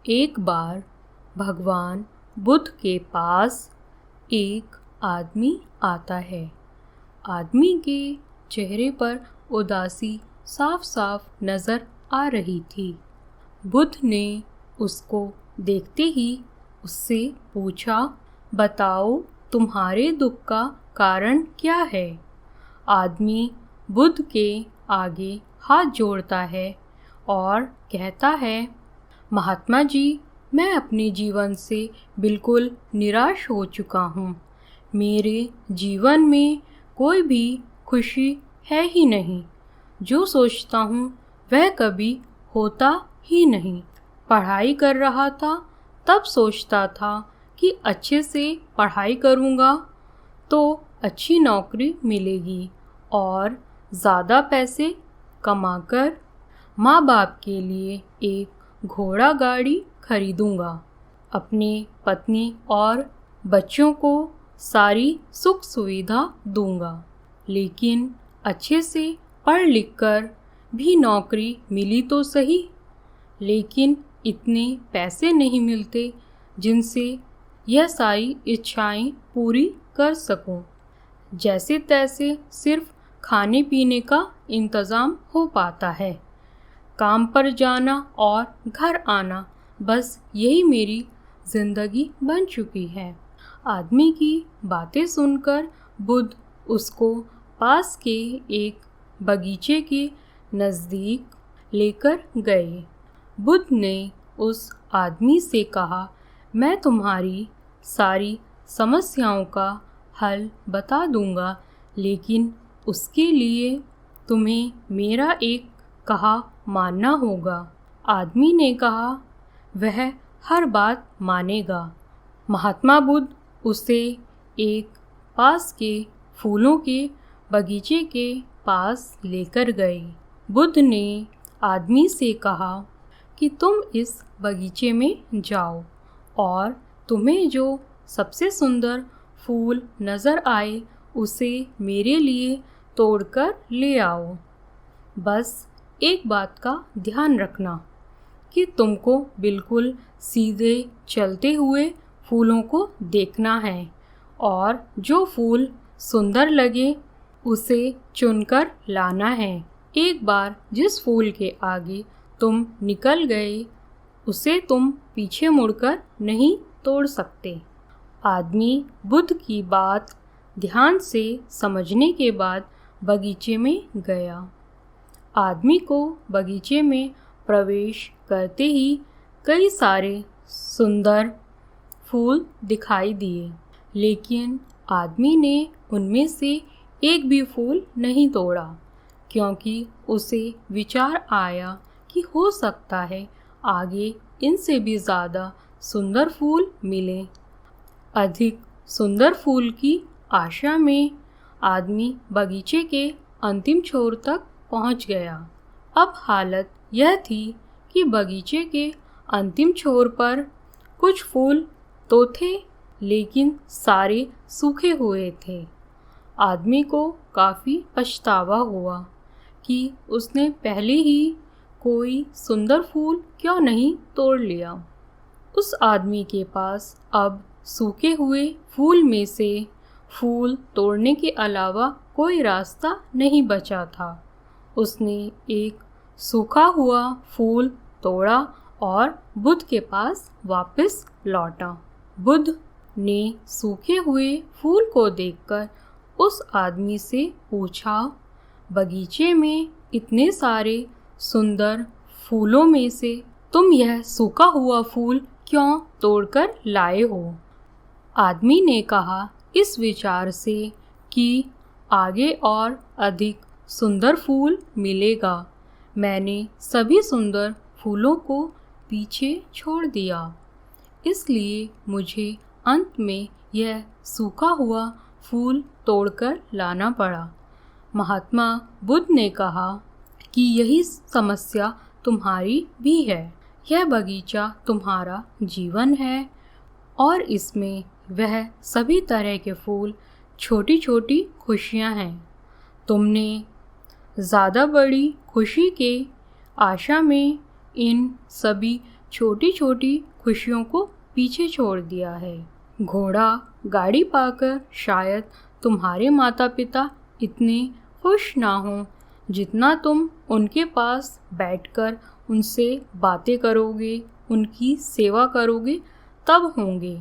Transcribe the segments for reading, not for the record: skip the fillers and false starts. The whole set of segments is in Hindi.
एक बार भगवान बुद्ध के पास एक आदमी आता है। आदमी के चेहरे पर उदासी साफ साफ नज़र आ रही थी। बुद्ध ने उसको देखते ही उससे पूछा, बताओ तुम्हारे दुख का कारण क्या है? आदमी बुद्ध के आगे हाथ जोड़ता है और कहता है, महात्मा जी, मैं अपने जीवन से बिल्कुल निराश हो चुका हूँ। मेरे जीवन में कोई भी खुशी है ही नहीं। जो सोचता हूँ वह कभी होता ही नहीं। पढ़ाई कर रहा था तब सोचता था कि अच्छे से पढ़ाई करूँगा तो अच्छी नौकरी मिलेगी और ज़्यादा पैसे कमाकर माँ बाप के लिए एक घोड़ा गाड़ी खरीदूंगा। अपने पत्नी और बच्चों को सारी सुख सुविधा दूंगा। लेकिन अच्छे से पढ़ लिख कर भी नौकरी मिली तो सही, लेकिन इतने पैसे नहीं मिलते जिनसे यह सारी इच्छाएं पूरी कर सकूं। जैसे तैसे सिर्फ खाने पीने का इंतज़ाम हो पाता है। काम पर जाना और घर आना, बस यही मेरी ज़िंदगी बन चुकी है। आदमी की बातें सुनकर बुद्ध उसको पास के एक बगीचे के नज़दीक लेकर गए। बुद्ध ने उस आदमी से कहा, मैं तुम्हारी सारी समस्याओं का हल बता दूंगा, लेकिन उसके लिए तुम्हें मेरा एक कहा मानना होगा। आदमी ने कहा, वह हर बात मानेगा। महात्मा बुद्ध उसे एक पास के फूलों के बगीचे के पास लेकर गए। बुद्ध ने आदमी से कहा कि तुम इस बगीचे में जाओ और तुम्हें जो सबसे सुंदर फूल नज़र आए उसे मेरे लिए तोड़कर ले आओ। बस एक बात का ध्यान रखना कि तुमको बिल्कुल सीधे चलते हुए फूलों को देखना है और जो फूल सुंदर लगे उसे चुनकर लाना है। एक बार जिस फूल के आगे तुम निकल गए उसे तुम पीछे मुड़कर नहीं तोड़ सकते। आदमी बुद्ध की बात ध्यान से समझने के बाद बगीचे में गया। आदमी को बगीचे में प्रवेश करते ही कई सारे सुंदर फूल दिखाई दिए, लेकिन आदमी ने उनमें से एक भी फूल नहीं तोड़ा, क्योंकि उसे विचार आया कि हो सकता है आगे इनसे भी ज़्यादा सुंदर फूल मिले। अधिक सुंदर फूल की आशा में आदमी बगीचे के अंतिम छोर तक पहुंच गया। अब हालत यह थी कि बगीचे के अंतिम छोर पर कुछ फूल तो थे, लेकिन सारे सूखे हुए थे। आदमी को काफ़ी पछतावा हुआ कि उसने पहले ही कोई सुंदर फूल क्यों नहीं तोड़ लिया। उस आदमी के पास अब सूखे हुए फूल में से फूल तोड़ने के अलावा कोई रास्ता नहीं बचा था। उसने एक सूखा हुआ फूल तोड़ा और बुद्ध के पास वापस लौटा। बुद्ध ने सूखे हुए फूल को देखकर उस आदमी से पूछा, बगीचे में इतने सारे सुंदर फूलों में से तुम यह सूखा हुआ फूल क्यों तोड़कर लाए हो? आदमी ने कहा, इस विचार से कि आगे और अधिक सुंदर फूल मिलेगा, मैंने सभी सुंदर फूलों को पीछे छोड़ दिया, इसलिए मुझे अंत में यह सूखा हुआ फूल तोड़कर लाना पड़ा। महात्मा बुद्ध ने कहा कि यही समस्या तुम्हारी भी है। यह बगीचा तुम्हारा जीवन है और इसमें वह सभी तरह के फूल, छोटी छोटी खुशियाँ हैं। तुमने ज़्यादा बड़ी खुशी के आशा में इन सभी छोटी छोटी खुशियों को पीछे छोड़ दिया है। घोड़ा गाड़ी पाकर शायद तुम्हारे माता पिता इतने खुश ना हों जितना तुम उनके पास बैठकर उनसे बातें करोगे, उनकी सेवा करोगे तब होंगे।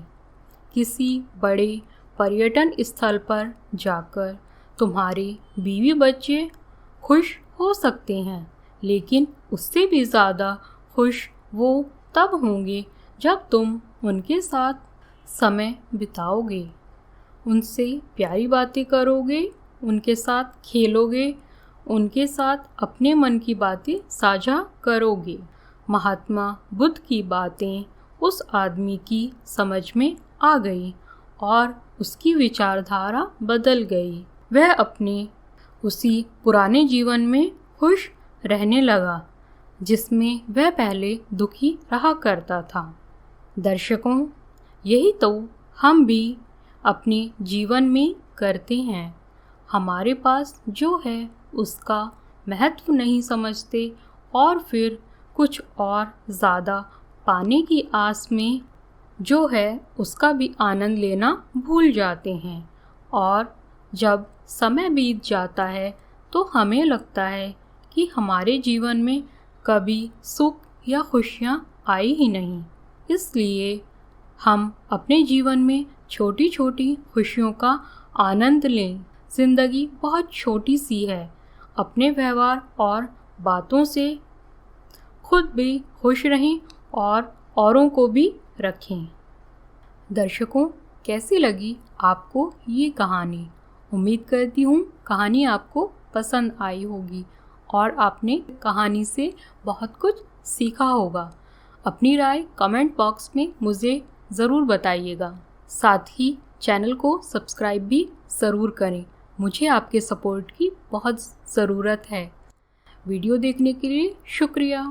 किसी बड़े पर्यटन स्थल पर जाकर तुम्हारे बीवी बच्चे खुश हो सकते हैं, लेकिन उससे भी ज़्यादा खुश वो तब होंगे जब तुम उनके साथ समय बिताओगे, उनसे प्यारी बातें करोगे, उनके साथ खेलोगे, उनके साथ अपने मन की बातें साझा करोगे। महात्मा बुद्ध की बातें उस आदमी की समझ में आ गई और उसकी विचारधारा बदल गई। वह अपने उसी पुराने जीवन में खुश रहने लगा जिसमें वह पहले दुखी रहा करता था। दर्शकों, यही तो हम भी अपने जीवन में करते हैं। हमारे पास जो है उसका महत्व नहीं समझते और फिर कुछ और ज़्यादा पाने की आस में जो है उसका भी आनंद लेना भूल जाते हैं। और जब समय बीत जाता है तो हमें लगता है कि हमारे जीवन में कभी सुख या खुशियाँ आई ही नहीं। इसलिए हम अपने जीवन में छोटी छोटी खुशियों का आनंद लें। ज़िंदगी बहुत छोटी सी है। अपने व्यवहार और बातों से खुद भी खुश रहें और औरों को भी रखें। दर्शकों, कैसी लगी आपको ये कहानी? उम्मीद करती हूँ कहानी आपको पसंद आई होगी और आपने कहानी से बहुत कुछ सीखा होगा। अपनी राय कमेंट बॉक्स में मुझे ज़रूर बताइएगा। साथ ही चैनल को सब्सक्राइब भी ज़रूर करें। मुझे आपके सपोर्ट की बहुत ज़रूरत है। वीडियो देखने के लिए शुक्रिया।